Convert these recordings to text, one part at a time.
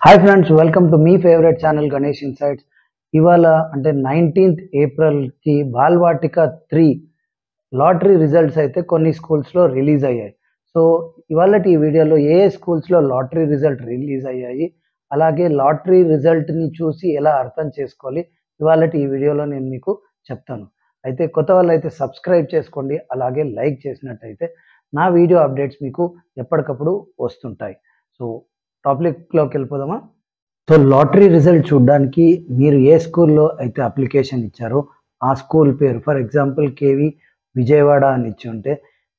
Hi friends, welcome to me favourite channel Ganesh insights. ఇవాళ అంటే 19th ఏప్రిల్కి బాల్వాటిక 3 lottery results అయితే కొన్ని స్కూల్స్లో రిలీజ్ అయ్యాయి. సో ఇవాళ ఈ వీడియోలో ఏ స్కూల్స్లో లాటరీ రిజల్ట్ రిలీజ్ అయ్యాయి, అలాగే లాటరీ రిజల్ట్ని చూసి ఎలా అర్థం చేసుకోవాలి, ఇవాళ ఈ వీడియోలో నేను మీకు చెప్తాను. అయితే కొత్త వాళ్ళు అయితే సబ్స్క్రైబ్ చేసుకోండి, అలాగే లైక్ చేసినట్టయితే నా వీడియో అప్డేట్స్ మీకు ఎప్పటికప్పుడు వస్తుంటాయి. సో టాపిక్లోకి వెళ్ళిపోదామా? సో లాటరీ రిజల్ట్ చూడడానికి మీరు ఏ స్కూల్లో అయితే అప్లికేషన్ ఇచ్చారో ఆ స్కూల్ పేరు, ఫర్ ఎగ్జాంపుల్ కేవి విజయవాడ అని ఇచ్చి ఉంటే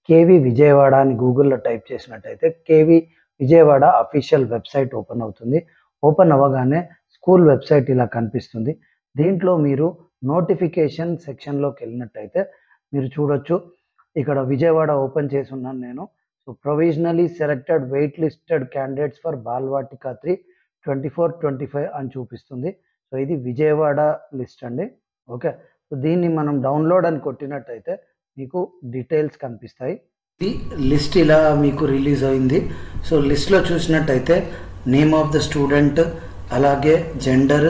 కేవి విజయవాడ అని గూగుల్లో టైప్ చేసినట్టయితే KV Vijayawada official website open అవుతుంది. ఓపెన్ అవ్వగానే స్కూల్ వెబ్సైట్ ఇలా కనిపిస్తుంది. దీంట్లో మీరు నోటిఫికేషన్ సెక్షన్లోకి వెళ్ళినట్టయితే మీరు చూడొచ్చు, ఇక్కడ విజయవాడ ఓపెన్ చేసి ఉన్నాను నేను. So provisionally selected wait listed candidates for Balvatika 3 24-25 అని చూపిస్తుంది. సో ఇది విజయవాడ లిస్ట్ అండి. ఓకే, సో దీన్ని మనం డౌన్లోడ్ అని కొట్టినట్టయితే మీకు డీటెయిల్స్ కనిపిస్తాయి. ఇది లిస్ట్ ఇలా మీకు రిలీజ్ అయింది. సో లిస్ట్లో చూసినట్టయితే నేమ్ ఆఫ్ ద స్టూడెంట్, అలాగే జెండర్,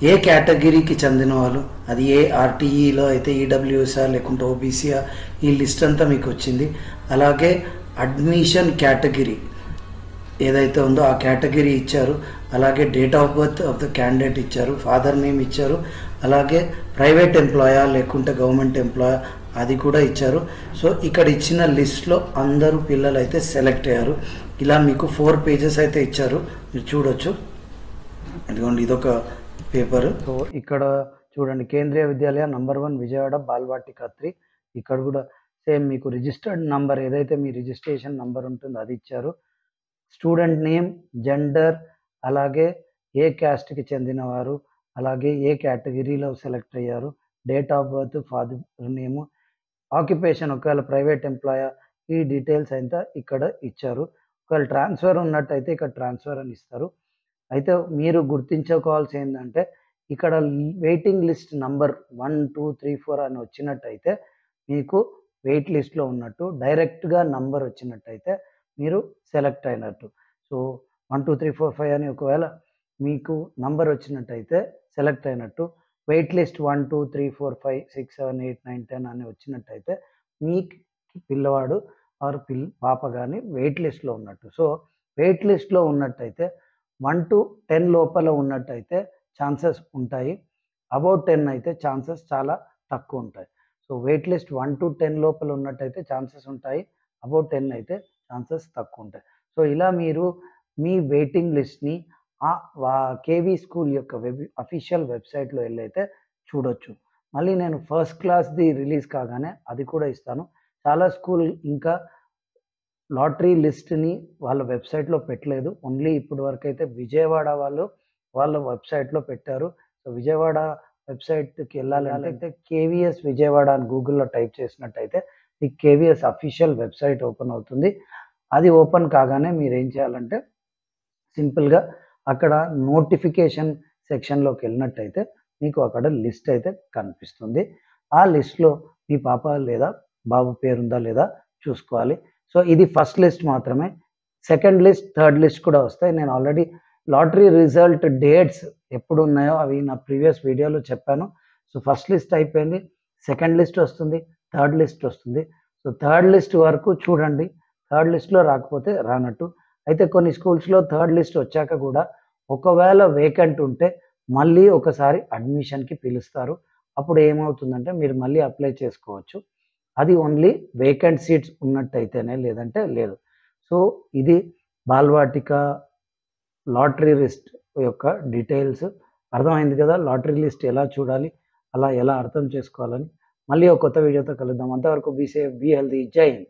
ఏ కేటగిరీకి చెందిన వాళ్ళు, అది ఏ ఆర్టీఈలో అయితే ఈడబ్ల్యూఎస్ఆ లేకుంటే ఓబీసీఆ, ఈ లిస్ట్ అంతా మీకు వచ్చింది. అలాగే అడ్మిషన్ కేటగిరీ ఏదైతే ఉందో ఆ కేటగిరీ ఇచ్చారు. అలాగే date of birth of the candidate ఇచ్చారు, ఫాదర్ నేమ్ ఇచ్చారు, అలాగే ప్రైవేట్ ఎంప్లాయా లేకుంటే గవర్నమెంట్ ఎంప్లాయా అది కూడా ఇచ్చారు. సో ఇక్కడ ఇచ్చిన లిస్ట్లో అందరూ పిల్లలు అయితే సెలెక్ట్ అయ్యారు. ఇలా మీకు 4 పేజెస్ అయితే ఇచ్చారు, మీరు చూడొచ్చు. ఇదిగోండి, ఇదొక పేపర్. సో ఇక్కడ చూడండి, కేంద్రీయ విద్యాలయ నంబర్ 1 విజయవాడ బాల్వాటిక 3. ఇక్కడ కూడా సేమ్ మీకు రిజిస్టర్డ్ నంబర్ ఏదైతే మీ రిజిస్ట్రేషన్ నంబర్ ఉంటుందో అది ఇచ్చారు. స్టూడెంట్ నేమ్, జెండర్, అలాగే ఏ క్యాస్ట్కి చెందినవారు, అలాగే ఏ కేటగిరీలో సెలెక్ట్ అయ్యారు, date of birth, father name, occupation ఒకవేళ ప్రైవేట్ ఎంప్లాయా, ఈ డీటెయిల్స్ అంతా ఇక్కడ ఇచ్చారు. ఒకవేళ ట్రాన్స్ఫర్ ఉన్నట్టయితే ఇక్కడ ట్రాన్స్ఫర్ అని ఇస్తారు. అయితే మీరు గుర్తించుకోవాల్సి ఏంటంటే ఇక్కడ వెయిటింగ్ లిస్ట్ నంబర్ 1, 2, 3, 4 అని వచ్చినట్టయితే మీకు వెయిట్ లిస్ట్లో ఉన్నట్టు, డైరెక్ట్గా నంబర్ వచ్చినట్టయితే మీరు సెలెక్ట్ అయినట్టు. సో 1, 2, 3, 4, 5 అని ఒకవేళ మీకు నంబర్ వచ్చినట్టయితే సెలెక్ట్ అయినట్టు. వెయిట్ లిస్ట్ 1, 2, 3, 4, 5, 6, 7, 8, 9, 10 అని వచ్చినట్టయితే మీ పిల్లవాడు ఆర్ పాప కానీ వెయిట్ లిస్ట్లో ఉన్నట్టు. సో వెయిట్ లిస్ట్లో ఉన్నట్టయితే 1 to 10 లోపల ఉన్నట్టయితే ఛాన్సెస్ ఉంటాయి. అబౌట్ 10 అయితే ఛాన్సెస్ చాలా తక్కువ ఉంటాయి. సో వెయిట్ లిస్ట్ 1 to 10 లోపల ఉన్నట్టయితే ఛాన్సెస్ ఉంటాయి, అబౌట్ 10 అయితే ఛాన్సెస్ తక్కువ ఉంటాయి. సో ఇలా మీరు మీ వెయిటింగ్ లిస్ట్ని కేవీ స్కూల్ యొక్క అఫీషియల్ వెబ్సైట్లో వెళ్ళైతే చూడొచ్చు. మళ్ళీ నేను ఫస్ట్ క్లాస్ది రిలీజ్ కాగానే అది కూడా ఇస్తాను. చాలా స్కూల్ ఇంకా లాటరీ లిస్ట్ని వాళ్ళ వెబ్సైట్లో పెట్టలేదు, ఓన్లీ ఇప్పటి వరకు అయితే విజయవాడ వాళ్ళ వెబ్సైట్లో పెట్టారు. సో విజయవాడ వెబ్సైట్కి వెళ్ళాలంటే కేవీఎస్ విజయవాడ అని గూగుల్లో టైప్ చేసినట్టయితే ఈ కేవీఎస్ అఫీషియల్ వెబ్సైట్ ఓపెన్ అవుతుంది. అది ఓపెన్ కాగానే మీరు ఏం చేయాలంటే సింపుల్గా అక్కడ నోటిఫికేషన్ సెక్షన్లోకి వెళ్ళినట్టయితే మీకు అక్కడ లిస్ట్ అయితే కనిపిస్తుంది. ఆ లిస్ట్లో మీ పాప లేదా బాబు పేరుందా లేదా చూసుకోవాలి. సో ఇది ఫస్ట్ లిస్ట్ మాత్రమే. సెకండ్ లిస్ట్, థర్డ్ లిస్ట్ కూడా వస్తాయి. నేను ఆల్రెడీ లాటరీ రిజల్ట్ డేట్స్ ఎప్పుడు ఉన్నాయో అవి నా ప్రీవియస్ వీడియోలో చెప్పాను. సో ఫస్ట్ లిస్ట్ అయిపోయింది, సెకండ్ లిస్ట్ వస్తుంది, థర్డ్ లిస్ట్ వస్తుంది. సో థర్డ్ లిస్ట్ వరకు చూడండి, థర్డ్ లిస్ట్లో రాకపోతే రానట్టు. అయితే కొన్ని స్కూల్స్లో థర్డ్ లిస్ట్ వచ్చాక కూడా ఒకవేళ వేకెంట్ ఉంటే మళ్ళీ ఒకసారి అడ్మిషన్కి పిలుస్తారు. అప్పుడు ఏమవుతుందంటే మీరు మళ్ళీ అప్లై చేసుకోవచ్చు. అది ఓన్లీ వేకెంట్ సీట్స్ ఉన్నట్టయితేనే, లేదంటే లేదు. సో ఇది బాల్వాటిక లాటరీ లిస్ట్ యొక్క డీటెయిల్స్. అర్థమైంది కదా, లాటరీ లిస్ట్ ఎలా చూడాలి, అలా ఎలా అర్థం చేసుకోవాలని. మళ్ళీ ఒక కొత్త వీడియోతో కలుద్దాం. అంతవరకు బీ సేఫ్, బీ హెల్దీ. జై హింద్.